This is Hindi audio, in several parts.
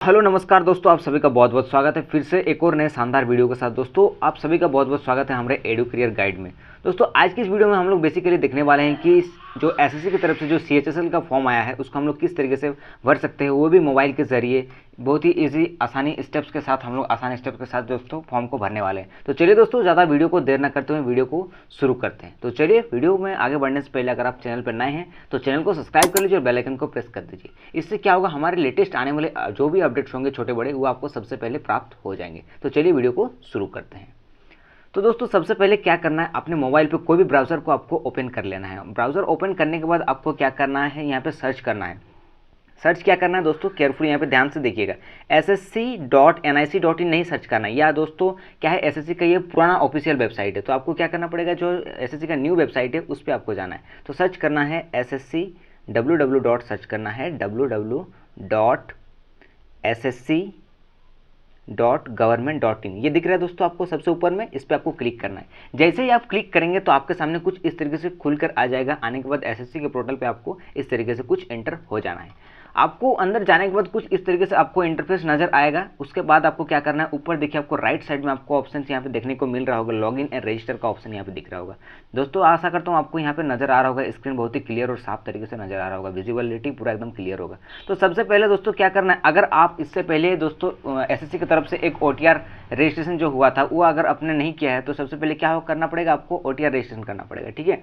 हेलो नमस्कार दोस्तों, आप सभी का बहुत बहुत स्वागत है फिर से एक और नए शानदार वीडियो के साथ। दोस्तों आप सभी का बहुत बहुत स्वागत है हमारे एडू करियर गाइड में। दोस्तों आज की इस वीडियो में हम लोग बेसिकली देखने वाले हैं कि जो एसएससी की तरफ से जो सीएचएसएल का फॉर्म आया है उसको हम लोग किस तरीके से भर सकते हैं, वो भी मोबाइल के जरिए बहुत ही इजी आसानी स्टेप्स के साथ। हम लोग आसान स्टेप्स के साथ दोस्तों फॉर्म को भरने वाले हैं। तो चलिए दोस्तों ज़्यादा वीडियो को देर न करते हुए वीडियो को शुरू करते हैं। तो चलिए वीडियो में आगे बढ़ने से पहले अगर आप चैनल पर नए हैं तो चैनल को सब्सक्राइब कर लीजिए और बेल आइकन को प्रेस कर दीजिए। इससे क्या होगा, हमारे लेटेस्ट आने वाले जो भी अपडेट्स होंगे छोटे बड़े वो आपको सबसे पहले प्राप्त हो जाएंगे। तो चलिए वीडियो को शुरू करते हैं। तो दोस्तों सबसे पहले क्या करना है, अपने मोबाइल पे कोई भी ब्राउज़र को आपको ओपन कर लेना है। ब्राउज़र ओपन करने के बाद आपको क्या करना है, यहाँ पे सर्च करना है। सर्च क्या करना है दोस्तों, केयरफुली यहाँ पे ध्यान से देखिएगा। ssc.nic.in नहीं सर्च करना है। या दोस्तों क्या है, एसएससी का ये पुराना ऑफिशियल वेबसाइट है, तो आपको क्या करना पड़ेगा, जो एसएससी का न्यू वेबसाइट है उस पर आपको जाना है। तो सर्च करना है SSC www. सर्च करना है www.ssc.government.in। ये दिख रहा है दोस्तों आपको सबसे ऊपर में, इस पर आपको क्लिक करना है। जैसे ही आप क्लिक करेंगे तो आपके सामने कुछ इस तरीके से खुलकर आ जाएगा। आने के बाद एसएससी के पोर्टल पे आपको इस तरीके से कुछ एंटर हो जाना है। आपको अंदर जाने के बाद कुछ इस तरीके से आपको इंटरफेस नजर आएगा। उसके बाद आपको क्या करना है, ऊपर देखिए आपको राइट साइड में आपको ऑप्शन यहाँ पे देखने को मिल रहा होगा, लॉगिन एंड रजिस्टर का ऑप्शन यहाँ पे दिख रहा होगा। दोस्तों आशा करता हूँ आपको यहाँ पे नजर आ रहा होगा, स्क्रीन बहुत ही क्लियर और साफ तरीके से नजर आ रहा होगा, विजिबिलिटी पूरा एकदम क्लियर होगा। तो सबसे पहले दोस्तों क्या करना है, अगर आप इससे पहले दोस्तों एसएससी की तरफ से एक ओटीआर रजिस्ट्रेशन जो हुआ था वो अगर आपने नहीं किया है तो सबसे पहले क्या करना पड़ेगा, आपको ओटीआर रजिस्ट्रेशन करना पड़ेगा। ठीक है,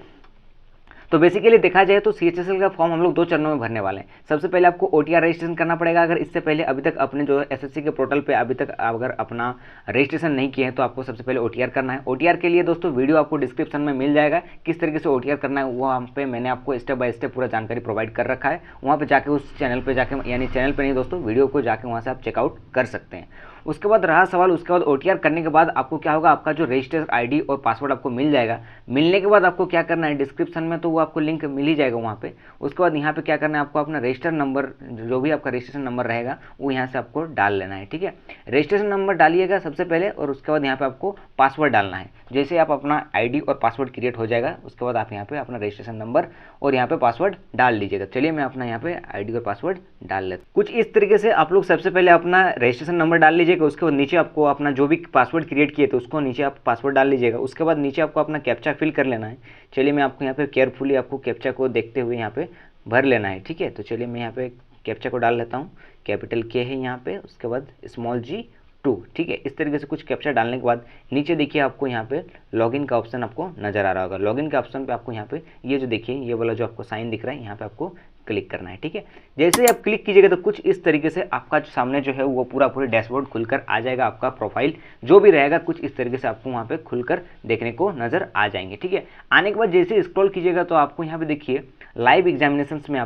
तो बेसिकली देखा जाए तो सीएचएसएल का फॉर्म हम लोग 2 चरणों में भरने वाले हैं। सबसे पहले आपको ओटीआर रजिस्ट्रेशन करना पड़ेगा। अगर इससे पहले अभी तक अपने जो एसएससी के पोर्टल पे अभी तक अगर अपना रजिस्ट्रेशन नहीं किए हैं तो आपको सबसे पहले ओटीआर करना है। ओटीआर के लिए दोस्तों वीडियो आपको डिस्क्रिप्शन में मिल जाएगा, किस तरीके से ओटीआर करना है वहाँ पे मैंने आपको स्टेप बाय स्टेप पूरा जानकारी प्रोवाइड कर रखा है। वहाँ पर जाके उस चैनल पर जाके, यानी चैनल पर नहीं दोस्तों, वीडियो को जाके वहाँ से आप चेकआउट कर सकते हैं। उसके बाद रहा सवाल, उसके बाद ओटीआर करने के बाद आपको क्या होगा, आपका जो रजिस्टर्ड आईडी और पासवर्ड आपको मिल जाएगा। मिलने के बाद आपको क्या करना है, डिस्क्रिप्शन में तो वो आपको लिंक मिल ही जाएगा वहाँ पे। उसके बाद यहाँ पे क्या करना है, आपको अपना रजिस्टर नंबर, जो भी आपका रजिस्ट्रेशन नंबर रहेगा वो यहाँ से आपको डाल लेना है। ठीक है, रजिस्ट्रेशन नंबर डालिएगा सबसे पहले, और उसके बाद यहाँ पे आपको पासवर्ड डालना है। जैसे आप अपना आईडी और पासवर्ड क्रिएट हो जाएगा उसके बाद आप यहाँ पे अपना रजिस्ट्रेशन नंबर और यहाँ पे पासवर्ड डाल लीजिएगा। चलिए मैं अपना यहाँ पे आईडी और पासवर्ड डाल लेता हूँ। कुछ इस तरीके से आप लोग सबसे पहले अपना रजिस्ट्रेशन नंबर डाल लीजिएगा। उसके बाद नीचे आपको अपना जो भी पासवर्ड क्रिएट किए थे उसको नीचे आप पासवर्ड डाल लीजिएगा। उसके बाद नीचे आपको अपना कैप्चा फिल कर लेना है। चलिए मैं आपको यहाँ पे केयरफुली आपको कैप्चा को देखते हुए यहाँ पे भर लेना है। ठीक है, तो चलिए मैं यहाँ पे कैप्चा को डाल लेता हूँ। कैपिटल के है यहाँ पे, उसके बाद स्मॉल G2। ठीक है, इस तरीके से कुछ कैप्चा डालने के बाद नीचे देखिए आपको यहाँ पे लॉगिन का ऑप्शन आपको नजर आ रहा होगा। लॉगिन के ऑप्शन पे आपको यहाँ पे ये जो देखिए ये वाला जो आपको साइन दिख रहा है यहाँ पे आपको क्लिक करना है। ठीक है, जैसे ही आप क्लिक कीजिएगा तो कुछ इस तरीके से आपका जो सामने जो है वो पूरा डैशबोर्ड खुलकर आ जाएगा। आपका प्रोफाइल जो भी रहेगा कुछ इस तरीके से आपको वहाँ पे खुलकर देखने को नजर आ जाएंगे। ठीक है, आने के बाद जैसे स्क्रॉल कीजिएगा तो आपको यहाँ पे देखिए लाइव एग्जामिनेशन में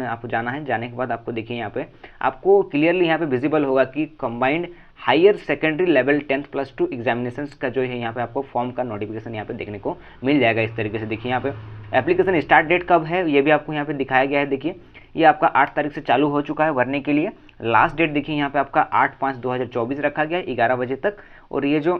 आपको जाना है। जाने के बाद आपको देखिए यहाँ पे आपको क्लियरली यहाँ पे विजिबल होगा कि combined higher secondary level 10th+2 examination का जो है यहाँ पे आपको फॉर्म का नोटिफिकेशन यहाँ पे देखने को मिल जाएगा। इस तरीके से देखिए यहाँ पे एप्लीकेशन स्टार्ट डेट कब है ये भी आपको यहाँ पे दिखाया गया है। देखिए ये आपका 8 तारीख से चालू हो चुका है भरने के लिए। लास्ट डेट देखिए यहाँ पे आपका 8/5/2024 रखा गया है 11 बजे तक। और ये जो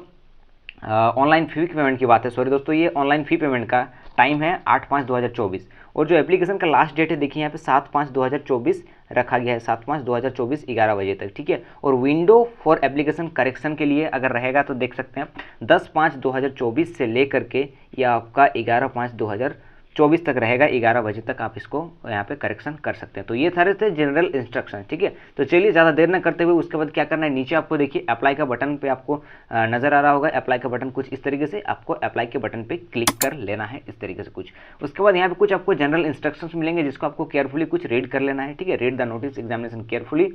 ऑनलाइन फी पेमेंट की बात है, सॉरी दोस्तों, ये ऑनलाइन फी पेमेंट का टाइम है 8/5/2024। और जो एप्लीकेशन का लास्ट डेट है देखिए यहाँ पे 7/5/2024 रखा गया है, 7/5/2024 11 बजे तक। ठीक है, और विंडो फॉर एप्लीकेशन करेक्शन के लिए अगर रहेगा तो देख सकते हैं 10/5/2024 से लेकर के यह आपका 11/5/2024 तक रहेगा। 11 बजे तक आप इसको यहाँ पे करेक्शन कर सकते हैं। तो ये सारे थे जनरल इंस्ट्रक्शन। ठीक है, तो चलिए ज़्यादा देर न करते हुए उसके बाद क्या करना है, नीचे आपको देखिए अप्लाई का बटन पे आपको नज़र आ रहा होगा। अप्लाई का बटन कुछ इस तरीके से आपको अप्लाई के बटन पे क्लिक कर लेना है इस तरीके से कुछ। उसके बाद यहाँ पे कुछ आपको जनरल इंस्ट्रक्शंस मिलेंगे जिसको आपको केयरफुली कुछ रीड कर लेना है। ठीक है, read the notice examination carefully,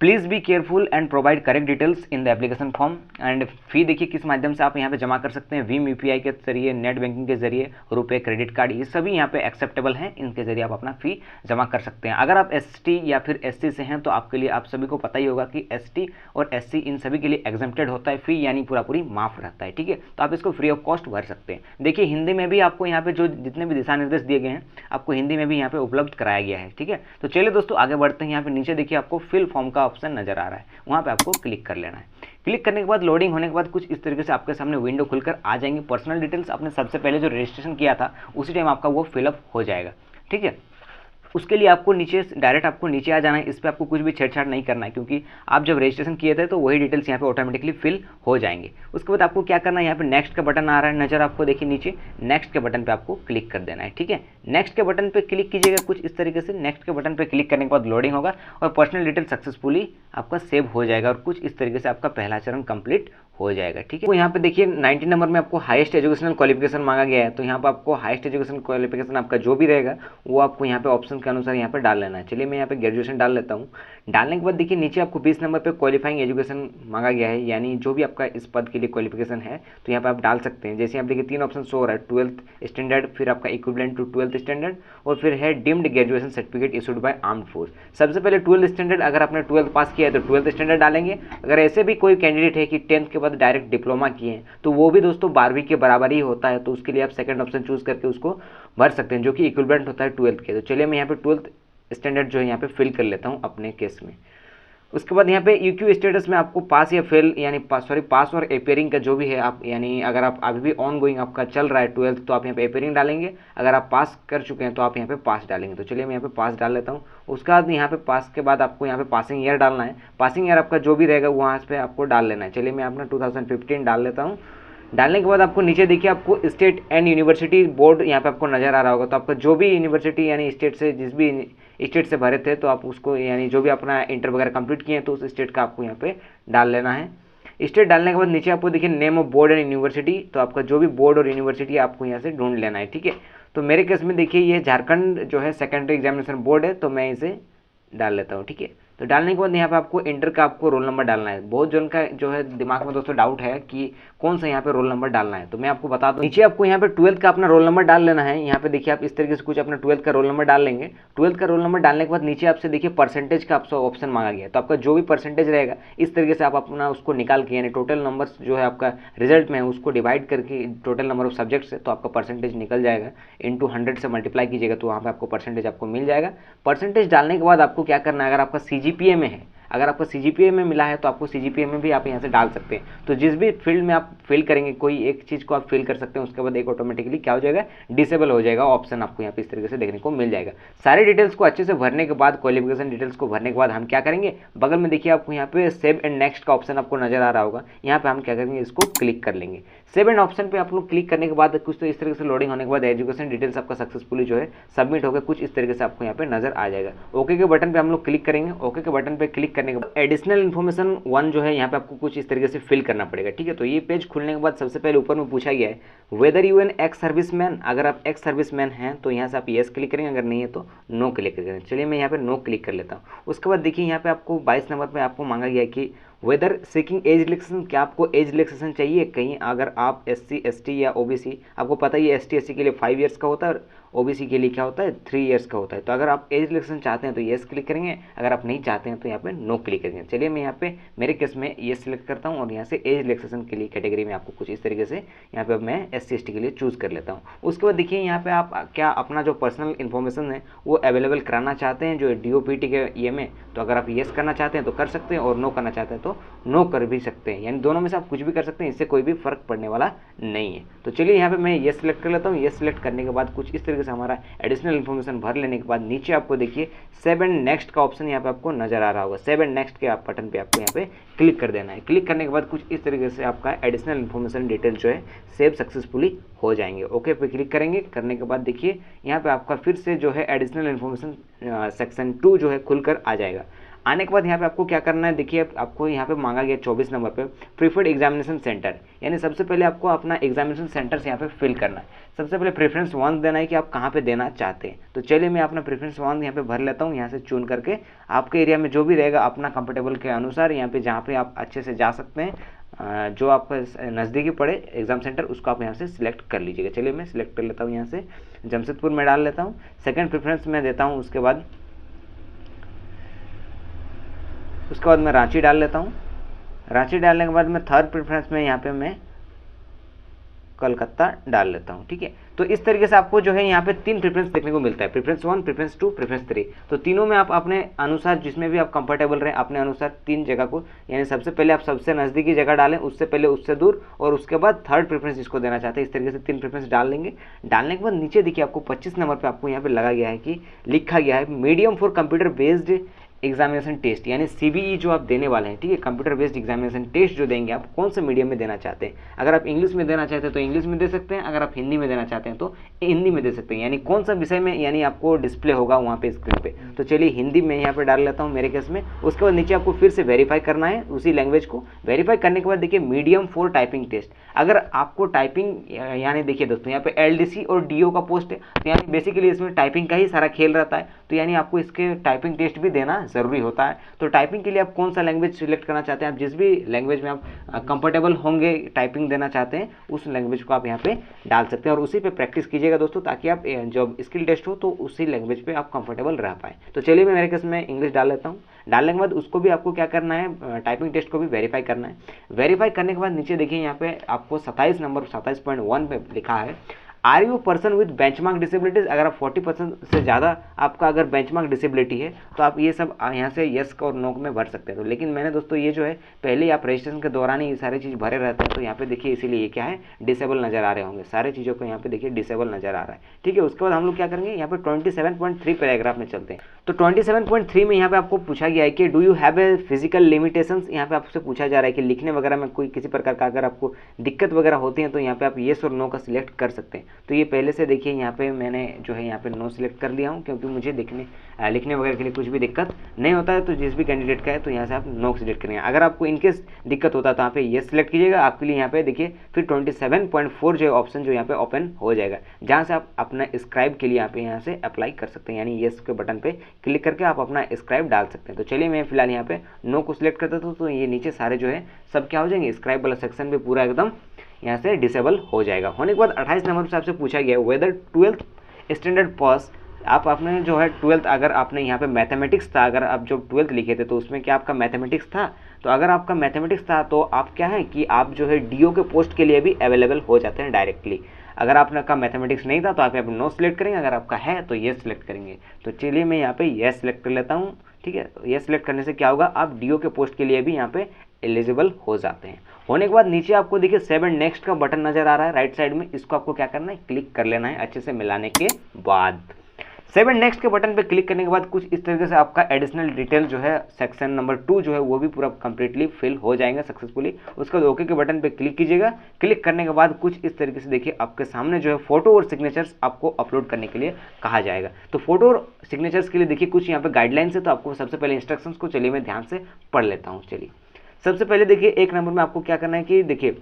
please be careful and provide correct details in the application form. And fee देखिए किस माध्यम से आप यहाँ पे जमा कर सकते हैं, भीम यूपीआई के जरिए, नेट बैंकिंग के जरिए, रुपए क्रेडिट कार्ड, ये सभी यहाँ पे एक्सेप्टेबल हैं। इनके जरिए आप अपना फी जमा कर सकते हैं। अगर आप एसटी या फिर एससी से हैं तो आपके लिए, आप सभी को पता ही होगा कि एसटी और एससी इन सभी के लिए एग्जेम्प्टेड होता है, फी यानी पूरी माफ रहता है। ठीक है, तो आप इसको फ्री ऑफ कॉस्ट भर सकते हैं। देखिए हिंदी में भी आपको यहाँ पे जो जितने भी दिशा निर्देश दिए गए हैं आपको हिंदी में भी यहाँ पे उपलब्ध कराया गया है। ठीक है, तो चलिए दोस्तों आगे बढ़ते हैं। यहाँ पे नीचे देखिए आपको फिल फॉर्म का ऑप्शन नजर आ रहा है, वहाँ पे आपको क्लिक कर लेना है। क्लिक करने के बाद लोडिंग होने के बाद कुछ इस तरीके से आपके सामने विंडो खुलकर आ जाएंगे। पर्सनल डिटेल्स आपने सबसे पहले जो रजिस्ट्रेशन किया था उसी टाइम आपका वो फिलअप हो जाएगा। ठीक है, उसके लिए आपको नीचे डायरेक्ट आपको नीचे आ जाना है, इस पर आपको कुछ भी छेड़छाड़ नहीं करना है, क्योंकि आप जब रजिस्ट्रेशन किए थे तो वही डिटेल्स यहाँ पे ऑटोमेटिकली फिल हो जाएंगे। उसके बाद आपको क्या करना है, यहाँ पे नेक्स्ट का बटन आ रहा है नजर आपको, देखिए नीचे नेक्स्ट के बटन पे आपको क्लिक कर देना है। ठीक है, नेक्स्ट के बटन पे क्लिक कीजिएगा कुछ इस तरीके से। नेक्स्ट के बटन पे क्लिक करने के बाद लोडिंग होगा और पर्सनल डिटेल सक्सेसफुली आपका सेव हो जाएगा और कुछ इस तरीके से आपका पहला चरण कंप्लीट हो जाएगा। ठीक है, तो यहाँ पे देखिए 19 नंबर में आपको हाईएस्ट एजुकेशनल क्वालिफिकेशन मांगा गया है, तो यहाँ पे आपको हाईएस्ट एजुकेशनल क्वालिफिकेशन आपका जो भी रहेगा वो आपको यहाँ पे ऑप्शन के अनुसार यहाँ पे डाल लेना है। चलिए मैं यहाँ पे ग्रेजुएशन डाल लेता हूँ। डालने के बाद देखिए नीचे आपको 20 नंबर पे क्वालिफाइंग एजुकेशन मांगा गया है, यानी जो भी आपका इस पद के लिए क्वालिफिकेशन है तो यहाँ पे आप डाल सकते हैं। जैसे आप देखिए 3 ऑप्शन शो हो रहा है, 12th स्टैंडर्ड, फिर आपका इक्विवेलेंट टू 12th स्टैंडर्ड, और फिर है deemed graduation certificate issued by armed force. सबसे पहले 12th स्टैंडर्ड, अगर आपने 12th पास किया है तो 12th स्टैंडर्ड डालेंगे। अगर ऐसे भी कोई कैंडिडेट है कि 10th के बाद डायरेक्ट डिप्लोमा किए हैं तो वो भी दोस्तों 12वीं के बराबर ही होता है, तो उसके लिए आप सेकंड ऑप्शन चूज करके उसको भर सकते हैं, जो कि इक्विवेलेंट होता है 12th के। तो चलिए मैं यहाँ पे 12th स्टैंडर्ड जो है यहाँ पे फिल कर लेता हूँ अपने केस में। उसके बाद यहाँ पे यूक्यू स्टेटस में आपको पास या फेल, यानी पास और अपेयरिंग का जो भी है आप, यानी अगर आप अभी भी ऑन गोइंग आपका चल रहा है 12th तो आप यहाँ पे अपेयरिंग डालेंगे, अगर आप पास कर चुके हैं तो आप यहाँ पे पास डालेंगे। तो चलिए मैं यहाँ पे पास डाल लेता हूँ। उसके बाद यहाँ पे पास के बाद आपको यहाँ पे पासिंग ईयर डालना है, पासिंग ईयर आपका जो भी रहेगा वहाँ पे आपको डाल लेना है। चलिए मैं अपना 2015 डाल लेता हूँ। डालने के बाद आपको नीचे देखिए आपको स्टेट एंड यूनिवर्सिटी बोर्ड यहाँ पे आपको नज़र आ रहा होगा, तो आपका जो भी यूनिवर्सिटी यानी स्टेट से जिस भी स्टेट से भरे थे तो आप उसको, यानी जो भी अपना इंटर वगैरह कंप्लीट किए हैं तो उस स्टेट का आपको यहाँ पे डाल लेना है। स्टेट डालने के बाद नीचे आपको देखिए name of board and university, तो आपका जो भी बोर्ड और यूनिवर्सिटी आपको यहाँ से ढूंढ लेना है। ठीक है, तो मेरे केस में देखिए ये झारखंड जो है सेकेंडरी एग्जामिनेशन बोर्ड है, तो मैं इसे डाल लेता हूँ। ठीक है, तो डालने के बाद यहाँ पे आपको इंटर का आपको रोल नंबर डालना है। बहुत जन का जो है दिमाग में दोस्तों डाउट है कि कौन सा यहाँ पे रोल नंबर डालना है, तो मैं आपको बता दूं, नीचे आपको यहाँ पे 12th का अपना रोल नंबर डाल लेना है। यहाँ पे देखिए आप इस तरीके से कुछ अपना 12th का रोल नंबर डाल लेंगे। 12th का रोल नंबर डालने के बाद नीचे आपसे देखिए परसेंटेज का आपसे ऑप्शन मांगा गया है, तो आपका जो भी परसेंटेज रहेगा इस तरीके से आप अपना उसको निकाल के, यानी टोटल नंबर्स जो है आपका रिजल्ट में है उसको डिवाइड करके टोटल नंबर ऑफ सब्जेक्ट से, तो आपका परसेंटेज निकल जाएगा, इंटू 100 से मल्टीप्लाई कीजिएगा तो वहाँ पे आपको परसेंटेज आपको मिल जाएगा। परसेंटेज डालने के बाद आपको क्या करना है, अगर आपका CGPA में है, अगर आपको CGPA में मिला है तो आपको CGPA में भी आप यहाँ से डाल सकते हैं। तो जिस भी फील्ड में आप फिल करेंगे कोई एक चीज़ को आप फिल कर सकते हैं, उसके बाद एक ऑटोमेटिकली क्या हो जाएगा, डिसेबल हो जाएगा ऑप्शन, आपको यहाँ पे इस तरीके से देखने को मिल जाएगा। सारी डिटेल्स को अच्छे से भरने के बाद, क्वालिफिकेशन डिटेल्स को भरने के बाद हम क्या करेंगे, बगल में देखिए आपको यहाँ पे सेव एंड नेक्स्ट का ऑप्शन आपको नजर आ रहा होगा, यहाँ पे हम क्या करेंगे, इसको क्लिक कर लेंगे। सेव एंड ऑप्शन पे आप लोग क्लिक करने के बाद कुछ तो इस तरीके से लोडिंग होने के बाद एजुकेशन डिटेल्स आपका सक्सेसफुली जो है सबमिट होकर कुछ इस तरीके से आपको यहाँ पे नजर आ जाएगा। ओके के बटन पे हम लोग क्लिक करेंगे। ओके के बटन पे क्लिक करने के बाद एडिशनल इन्फॉर्मेशन 1 जो है यहाँ पे आपको कुछ इस तरीके से फिल करना पड़ेगा। ठीक है, तो ये पेज खुलने के बाद सबसे पहले ऊपर में पूछा गया है whether you an ex serviceman, अगर आप एक्स सर्विसमैन हैं तो यहाँ से आप येस क्लिक करेंगे, अगर नहीं है तो नो क्लिक करेंगे। चलिए मैं यहाँ पे नो क्लिक कर लेता हूँ। उसके बाद देखिए यहाँ पे आपको 22 नंबर पे आपको मांगा गया है कि वेदर सीकिंग एज रिलैक्सेशन, क्या आपको एज रिलैक्सेशन चाहिए कहीं, अगर आप SC ST या OBC, आपको पता ही है ST SC के लिए 5 ईयर्स का होता है और OBC के लिए क्या होता है 3 ईयर्स का होता है। तो अगर आप एज रिलैक्सेशन चाहते हैं तो येस क्लिक करेंगे, अगर आप नहीं चाहते हैं तो यहाँ पे नो क्लिक करेंगे। चलिए मैं यहाँ पे मेरे केस में येस सिलेक्ट करता हूँ और यहाँ से एज रिलैक्सेशन के लिए कैटेगरी में आपको कुछ इस तरीके से यहाँ पे मैं SC ST के लिए चूज़ कर लेता हूँ। उसके बाद देखिए यहाँ पे आप क्या अपना जो पर्सनल इन्फॉर्मेशन है वो अवेलेबल कराना चाहते हैं जो DOPT के ये में, तो अगर आप येस करना चाहते हैं तो कर सकते हैं और नो करना चाहते हैं तो नो कर भी सकते हैं, यानी दोनों में से आप कुछ भी कर सकते हैं, इससे कोई भी फर्क पड़ने वाला नहीं है। तो चलिए यहाँ पे मैं ये सिलेक्ट कर लेता हूँ। ये सिलेक्ट करने के बाद कुछ इस तरीके से हमारा एडिशनल इन्फॉर्मेशन भर लेने के बाद नीचे आपको देखिए सेव एंड नेक्स्ट का ऑप्शन यहाँ पे आपको नजर आ रहा होगा। सेव एंड नेक्स्ट के आप बटन पे आपको यहाँ पे क्लिक कर देना है। क्लिक करने के बाद कुछ इस तरीके से आपका एडिशनल इन्फॉर्मेशन डिटेल जो है सेव सक्सेसफुली हो जाएंगे। ओके पे क्लिक करेंगे, करने के बाद देखिए यहाँ पे आपका फिर से जो है एडिशनल इन्फॉर्मेशन सेक्शन 2 जो है खुलकर आ जाएगा। आने के बाद यहाँ पे आपको क्या करना है, देखिए आपको यहाँ पे मांगा गया 24 नंबर पे प्रीफर्ड एग्जामिनेशन सेंटर, यानी सबसे पहले आपको अपना एग्जामिनेशन सेंटर से यहाँ पे फिल करना है। सबसे पहले प्रेफरेंस 1 देना है कि आप कहाँ पे देना चाहते हैं। तो चलिए मैं अपना प्रेफरेंस 1 यहाँ पे भर लेता हूँ। यहाँ से चुन करके आपके एरिया में जो भी रहेगा अपना कंफर्टेबल के अनुसार यहाँ पे जहाँ पे आप अच्छे से जा सकते हैं, जो आपका नज़दीकी पड़े एग्जाम सेंटर उसको आप यहाँ से सिलेक्ट कर लीजिएगा। चलिए मैं सिलेक्ट कर लेता हूँ, यहाँ से जमशेदपुर में डाल लेता हूँ। सेकेंड प्रेफरेंस में देता हूँ, उसके बाद मैं रांची डाल लेता हूँ। रांची डालने के बाद मैं थर्ड प्रेफरेंस में यहाँ पे मैं कलकत्ता डाल लेता हूँ। ठीक है, तो इस तरीके से आपको जो है यहाँ पे 3 प्रेफरेंस देखने को मिलता है, प्रेफरेंस 1, प्रेफरेंस 2, प्रेफरेंस 3। तो तीनों में आप अपने अनुसार जिसमें भी आप कंफर्टेबल रहें अपने अनुसार 3 जगह को, यानी सबसे पहले आप सबसे नज़दीकी जगह डालें, उससे पहले उससे दूर, और उसके बाद थर्ड प्रेफरेंस जिसको देना चाहते हैं, इस तरीके से 3 प्रेफरेंस डाल लेंगे। डालने के बाद नीचे देखिए आपको 25 नंबर पर आपको यहाँ पे लगा गया है कि लिखा गया है medium for computer based examination test, यानी सीबीई जो आप देने वाले हैं। ठीक है, कंप्यूटर बेस्ड एग्जामिनेशन टेस्ट जो देंगे आप कौन से मीडियम में देना चाहते हैं। अगर आप इंग्लिश में देना चाहते हैं तो इंग्लिश में दे सकते हैं, अगर आप हिंदी में देना चाहते हैं तो हिंदी में दे सकते हैं, यानी कौन सा विषय में यानी आपको डिस्प्ले होगा वहाँ पे स्क्रीन पे। तो चलिए हिंदी में यहाँ पे डाल लेता हूँ मेरे केस में। उसके बाद नीचे आपको फिर से वेरीफाई करना है उसी लैंग्वेज को। वेरीफाई करने के बाद देखिए मीडियम फॉर टाइपिंग टेस्ट, अगर आपको टाइपिंग यानी देखिए दोस्तों यहाँ पे एलडीसी और डीओ का पोस्ट है, तो यानी बेसिकली इसमें टाइपिंग का ही सारा खेल रहता है, तो यानी आपको इसके टाइपिंग टेस्ट भी देना जरूरी होता है। तो टाइपिंग के लिए आप कौन सा लैंग्वेज सिलेक्ट करना चाहते हैं, आप जिस भी लैंग्वेज में आप कंफर्टेबल होंगे टाइपिंग देना चाहते हैं उस लैंग्वेज को आप यहाँ पे डाल सकते हैं, और उसी पे प्रैक्टिस कीजिएगा दोस्तों, ताकि आप जब स्किल टेस्ट हो तो उसी लैंग्वेज पे आप कंफर्टेबल रह पाए। तो चलिए मैं मेरे केस में इंग्लिश डाल लेता हूँ। डालने के बाद उसको भी आपको क्या करना है, टाइपिंग टेस्ट को भी वेरीफाई करना है। वेरीफाई करने के बाद नीचे देखिए यहाँ पे आपको 27 नंबर 27.1 पे लिखा है are you person with benchmark disabilities. अगर आप 40% से ज़्यादा आपका अगर बेंचमार्क डिसेबिलिटी है तो आप ये सब यहाँ से यस और नो में भर सकते हैं। तो लेकिन मैंने दोस्तों ये जो है पहले ही आप रजिस्ट्रेशन के दौरान ही ये सारी चीज़ भरे रहते हैं, तो यहाँ पे देखिए इसीलिए ये क्या है डिसेबल नजर आ रहे होंगे, सारी चीज़ों को यहाँ पे देखिए डिसेबल नजर आ रहा है। ठीक है, उसके बाद हम लोग क्या करेंगे, यहाँ पे 27.3 पैराग्राफ में चलते हैं। तो 27.3 में यहाँ पे आपको पूछा गया है कि do you have a physical limitations. यहाँ पे आपसे पूछा जा रहा है कि लिखने वगैरह में कोई किसी प्रकार का अगर आपको दिक्कत वगैरह होती है तो यहाँ पे आप येस और नो का सिलेक्ट कर सकते हैं। तो ये पहले से देखिए यहाँ पे मैंने जो है यहाँ पे नो सिलेक्ट कर लिया हूँ, क्योंकि मुझे लिखने वगैरह के लिए कुछ भी दिक्कत नहीं होता है। तो जिस भी कैंडिडेट का है तो यहाँ से आप नो सिलेक्ट करेंगे। अगर आपको इनकेस दिक्कत होता है तो यहाँ पे येस सिलेक्ट कीजिएगा, आपके लिए यहाँ पे देखिए फिर 27.4 जो ऑप्शन जो यहाँ पे ओपन हो जाएगा, जहाँ से आप अपना स्क्राइब के लिए यहाँ से अप्लाई कर सकते हैं, यानी येस के बटन पे क्लिक करके आप अपना स्क्राइब डाल सकते हैं। तो चलिए मैं फिलहाल यहाँ पे नो को सिलेक्ट करता हूँ, तो ये नीचे सारे जो है सब क्या हो जाएंगे, स्क्राइब वाला सेक्शन भी पूरा एकदम यहाँ से डिसेबल हो जाएगा। होने के बाद 28 नंबर से आपसे पूछा गया है वेदर 12th स्टैंडर्ड पास। आप आपने जो है 12th अगर आपने यहाँ पे मैथमेटिक्स था, अगर आप जो 12th लिखे थे तो उसमें क्या आपका मैथमेटिक्स था, तो अगर आपका मैथमेटिक्स था तो आप क्या है कि आप जो है डीओ के पोस्ट के लिए भी अवेलेबल हो जाते हैं डायरेक्टली। अगर आपका मैथमेटिक्स नहीं था तो आप यहाँ पे नो सिलेक्ट करेंगे, अगर आपका है तो ये सिलेक्ट करेंगे। तो चलिए मैं यहाँ पे ये सिलेक्ट कर लेता हूँ। ठीक है, ये सिलेक्ट करने से क्या होगा, आप डीओ के पोस्ट के लिए भी यहाँ पे एलिजिबल हो जाते हैं। होने के बाद नीचे आपको देखिए 7 नेक्स्ट का बटन नजर आ रहा है राइट साइड में, इसको आपको क्या करना है, क्लिक कर लेना है अच्छे से मिलाने के बाद। 7 नेक्स्ट के बटन पे क्लिक करने के बाद कुछ इस तरीके से आपका एडिशनल डिटेल जो है सेक्शन नंबर 2 जो है वो भी पूरा कंप्लीटली फिल हो जाएगा सक्सेसफुली। उसके बाद ओके के बटन पे क्लिक कीजिएगा। क्लिक करने के बाद कुछ इस तरीके से देखिए आपके सामने जो है फोटो और सिग्नेचर्स आपको अपलोड करने के लिए कहा जाएगा। तो फोटो और सिग्नेचर्स के लिए देखिए कुछ यहाँ पे गाइडलाइंस है, तो आपको सबसे पहले इंस्ट्रक्शंस को चलिए मैं ध्यान से पढ़ लेता हूँ। चलिए सबसे पहले देखिए 1 नंबर में आपको क्या करना है कि देखिए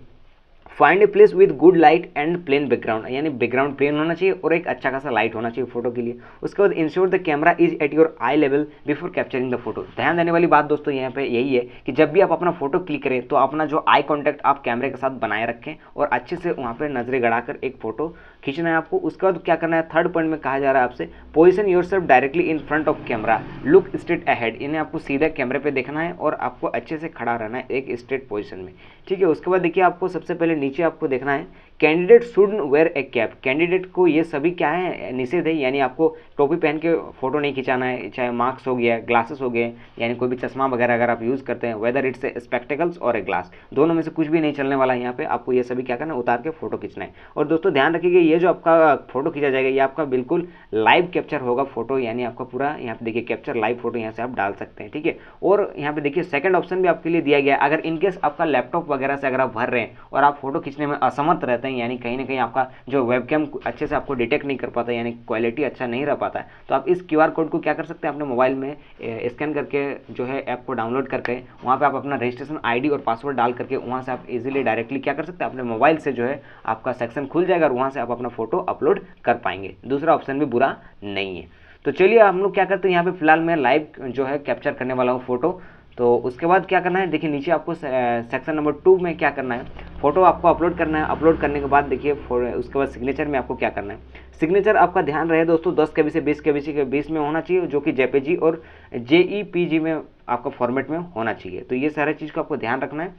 find a place with good light and plain background, यानी बैकग्राउंड प्लेन होना चाहिए और एक अच्छा खासा लाइट होना चाहिए फोटो के लिए। उसके बाद ensure the camera is at your I level before capturing the photo. ध्यान देने वाली बात दोस्तों यहाँ पे यही है कि जब भी आप अपना फोटो क्लिक करें तो अपना जो आई कॉन्टैक्ट आप कैमरे के साथ बनाए रखें और अच्छे से वहाँ पर नजरें गड़ाकर एक फोटो खींचना है आपको। उसके बाद क्या करना है, थर्ड पॉइंट में कहा जा रहा है आपसे position yourself directly in front of camera, look straight ahead, इन्हें आपको सीधा कैमरे पे देखना है और आपको अच्छे से खड़ा रहना है एक स्ट्रेट पोजीशन में। ठीक है, उसके बाद देखिए आपको सबसे पहले नीचे आपको देखना है candidate should wear a cap. Candidate को ये सभी क्या है, निषेध है, यानी आपको टोपी पहन के फोटो नहीं खिंचाना है, चाहे मार्क्स हो गया, ग्लासेस हो गए, यानी कोई भी चश्मा वगैरह अगर आप यूज़ करते हैं, वेदर इट्स ए स्पेक्टिकल्स और ए ग्लास, दोनों में से कुछ भी नहीं चलने वाला है। यहाँ पे आपको ये सभी क्या करना है, उतार के फोटो खींचना है। और दोस्तों ध्यान रखिएगा ये जो आपका फोटो खींचा जाएगा ये आपका बिल्कुल लाइव कैप्चर होगा फोटो, यानी आपका पूरा यहाँ पे देखिए कैप्चर लाइव फोटो यहाँ से आप डाल सकते हैं। ठीक है, और यहाँ पे देखिए सेकंड ऑप्शन भी आपके लिए दिया गया है, अगर इनकेस आपका लैपटॉप वगैरह से अगर आप भर रहे हैं और आप फोटो खींचने में असमर्थ रहते हैं, यानी कहीं ना कहीं आपका जो वेबकैम अच्छे से आपको डिटेक्ट नहीं कर पाता, यानी क्वालिटी अच्छा नहीं रह पाता है, तो आप इस क्यूआर कोड को क्या कर सकते हैं, अपने मोबाइल में स्कैन करके जो है ऐप को डाउनलोड करके वहाँ पे आप अपना रजिस्ट्रेशन आईडी और पासवर्ड डाल करके वहाँ से आप इजीली डायरेक्टली क्या कर सकते हैं, अपने मोबाइल से जो है आपका सेक्शन खुल जाएगा और वहाँ से आप अपना फोटो अपलोड कर पाएंगे। दूसरा ऑप्शन भी बुरा नहीं है। तो चलिए हम लोग क्या करते हैं, यहाँ पे फिलहाल मैं लाइव जो है कैप्चर करने वाला हूँ फोटो। तो उसके बाद क्या करना है, देखिए नीचे आपको सेक्शन नंबर 2 में क्या करना है, फोटो आपको अपलोड करना है। अपलोड करने के बाद देखिए उसके बाद सिग्नेचर में आपको क्या करना है, सिग्नेचर आपका ध्यान रहे दोस्तों 10 KB से 20 KB के बीच में होना चाहिए, जो कि जेपीजी और JPEG में आपका फॉर्मेट में होना चाहिए। तो ये सारे चीज़ को आपको ध्यान रखना है।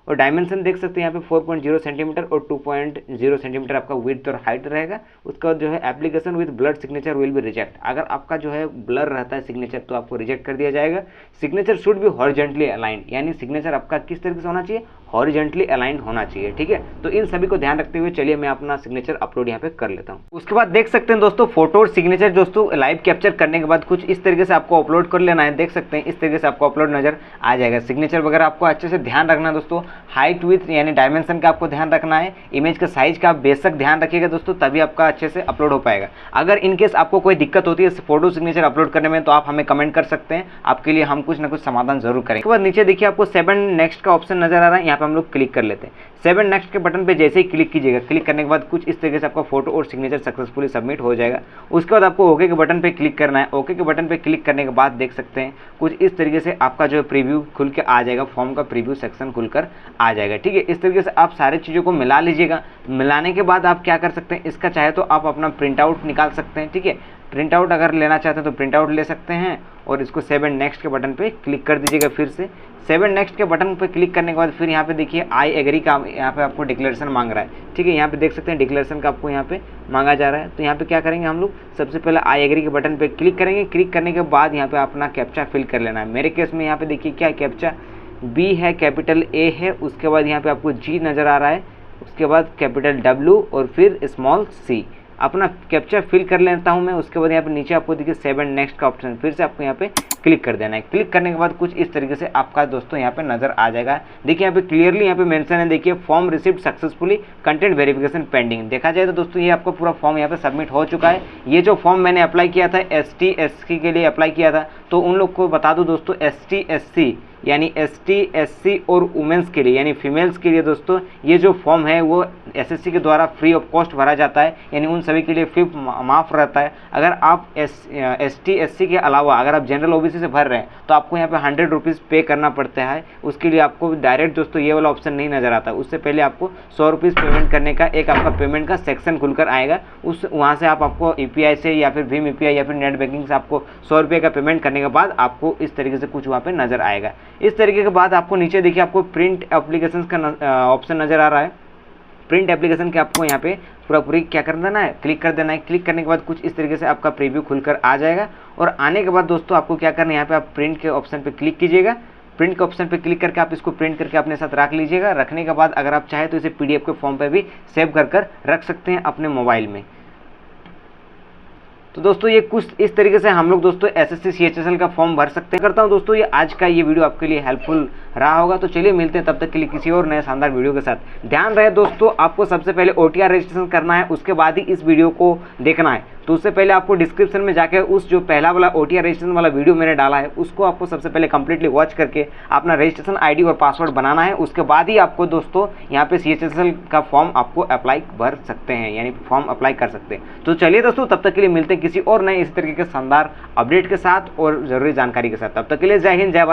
और डायमेंशन देख सकते हैं यहाँ पे 4.0 सेंटीमीटर और 2.0 सेंटीमीटर आपका विड्थ और हाइट रहेगा। उसके बाद जो है application with blur signature will be reject, अगर आपका जो है ब्लर रहता है सिग्नेचर तो आपको रिजेक्ट कर दिया जाएगा। Signature should be horizontally aligned, यानी सिग्नेचर आपका किस तरीके से होना चाहिए, हॉरिजॉन्टली अलाइंड होना चाहिए, ठीक है। तो इन सभी को ध्यान रखते हुए चलिए मैं अपना सिग्नेचर अपलोड यहाँ पे कर लेता हूँ। उसके बाद देख सकते हैं दोस्तों फोटो और सिग्नेचर दोस्तों लाइव कैप्चर करने के बाद कुछ इस तरीके से आपको अपलोड कर लेना है। देख सकते हैं इस तरीके से आपको अपलोड नजर आ जाएगा। सिग्नेचर वगैरह आपको अच्छे से ध्यान रखना है दोस्तों, हाइट विथ यानी डायमेंशन का आपको ध्यान रखना है, इमेज का साइज का बेशक ध्यान रखिएगा दोस्तों, तभी आपका अच्छे से अपलोड हो पाएगा। अगर इनकेस आपको कोई दिक्कत होती है फोटो सिग्नेचर अपलोड करने में तो आप हमें कमेंट कर सकते हैं, आपके लिए हम कुछ ना कुछ समाधान जरूर करेंगे। उसके बाद नीचे देखिए आपको 7 नेक्स्ट का ऑप्शन नजर आ रहा है, यहाँ पे हम लोग क्लिक कर लेते हैं। 7 नेक्स्ट के बटन पे जैसे ही क्लिक कीजिएगा, क्लिक करने के बाद कुछ इस तरीके से आपका फोटो और सिग्नेचर सक्सेसफुली सबमिट हो जाएगा। उसके बाद आपको ओके के बटन पे क्लिक करना है। ओके के बटन पे क्लिक करने के बाद देख सकते हैं कुछ इस तरीके से आपका जो है प्रीव्यू खुल के आ जाएगा, फॉर्म का प्रीव्यू सेक्शन खुलकर आ जाएगा, ठीक है। इस तरीके से आप सारी चीज़ों को मिला लीजिएगा। मिलाने के बाद आप क्या कर सकते हैं, इसका चाहे तो आप अपना प्रिंट आउट निकाल सकते हैं, ठीक है। प्रिंट आउट अगर लेना चाहते हैं तो प्रिंट आउट ले सकते हैं और इसको 7 नेक्स्ट के बटन पे क्लिक कर दीजिएगा। फिर से 7 नेक्स्ट के बटन पे क्लिक करने के बाद फिर यहाँ पे देखिए आई एग्री का यहाँ पे आपको डिक्लेरेशन मांग रहा है, ठीक है। यहाँ पे देख सकते हैं डिक्लेरेशन का आपको यहाँ पे मांगा जा रहा है। तो यहाँ पे क्या करेंगे हम लोग, सबसे पहले आई एग्री के बटन पे क्लिक करेंगे। क्लिक करने के बाद यहाँ पे अपना कैप्चा फिल कर लेना है। मेरे केस में यहाँ पे देखिए क्या कैप्चा बी है, कैपिटल ए है, उसके बाद यहाँ पे आपको जी नज़र आ रहा है, उसके बाद कैपिटल डब्ल्यू और फिर स्मॉल सी। अपना कैप्चा फिल कर लेता हूं मैं। उसके बाद यहाँ पे नीचे आपको देखिए 7 नेक्स्ट का ऑप्शन, फिर से आपको यहाँ पे क्लिक कर देना है। क्लिक करने के बाद कुछ इस तरीके से आपका दोस्तों यहाँ पे नजर आ जाएगा। देखिए यहाँ पे क्लियरली यहाँ पे मेंशन है, देखिए form received successfully, content verification pending. देखा जाए तो दोस्तों ये आपका पूरा फॉर्म यहाँ पे सबमिट हो चुका है। ये जो फॉर्म मैंने अप्लाई किया था ST SC के लिए अप्लाई किया था, तो उन लोग को बता दूँ दोस्तों ST SC यानी ST SC और वुमेंस के लिए यानी फीमेल्स के लिए दोस्तों ये जो फॉर्म है वो SSC के द्वारा फ्री ऑफ कॉस्ट भरा जाता है, यानी उन सभी के लिए फी माफ़ रहता है। अगर आप ST SC के अलावा अगर आप जनरल OBC से भर रहे हैं तो आपको यहाँ पे 100 रुपीज़ पे करना पड़ता है। उसके लिए आपको डायरेक्ट दोस्तों ये वाला ऑप्शन नहीं नज़र आता, उससे पहले आपको 100 रुपीज़ पेमेंट करने का एक आपका पेमेंट का सेक्शन खुलकर आएगा। उस वहाँ से आपको UPI से या फिर भीम UPI या फिर नेट बैंकिंग से आपको 100 रुपये का पेमेंट करने के बाद आपको इस तरीके से कुछ वहाँ पे नज़र आएगा। इस तरीके के बाद आपको नीचे देखिए आपको प्रिंट एप्लीकेशन का ऑप्शन नज़र आ रहा है। प्रिंट एप्लीकेशन के आपको यहाँ पे पूरी क्या कर देना है, क्लिक कर देना है। क्लिक करने के बाद कुछ इस तरीके से आपका प्रीव्यू खुलकर आ जाएगा और आने के बाद दोस्तों आपको क्या करना है, यहाँ पे आप प्रिंट के ऑप्शन पे क्लिक कीजिएगा। प्रिंट के ऑप्शन पे क्लिक करके आप इसको प्रिंट करके अपने साथ रख लीजिएगा। रखने के बाद अगर आप चाहें तो इसे PDF के फॉर्म पे भी सेव कर रख सकते हैं अपने मोबाइल में। तो दोस्तों ये कुछ इस तरीके से हम लोग दोस्तों SSC CHSL का फॉर्म भर सकते हैं। करता हूँ दोस्तों ये आज का ये वीडियो आपके लिए हेल्पफुल रहा होगा। तो चलिए मिलते हैं तब तक के लिए किसी और नए शानदार वीडियो के साथ। ध्यान रहे दोस्तों आपको सबसे पहले OTR रजिस्ट्रेशन करना है, उसके बाद ही इस वीडियो को देखना है। तो उससे पहले आपको डिस्क्रिप्शन में जाकर उस जो पहला वाला OTR रजिस्ट्रेशन वाला वीडियो मैंने डाला है उसको आपको सबसे पहले कंप्लीटली वॉच करके अपना रजिस्ट्रेशन ID और पासवर्ड बनाना है। उसके बाद ही आपको दोस्तों यहाँ पे CHSL का फॉर्म आपको अप्लाई भर सकते हैं, यानी फॉर्म अप्लाई कर सकते हैं। तो चलिए दोस्तों तब तक के लिए मिलते हैं किसी और नए इसी तरीके के शानदार अपडेट के साथ और जरूरी जानकारी के साथ। तब तक के लिए जय हिंद, जय भारत।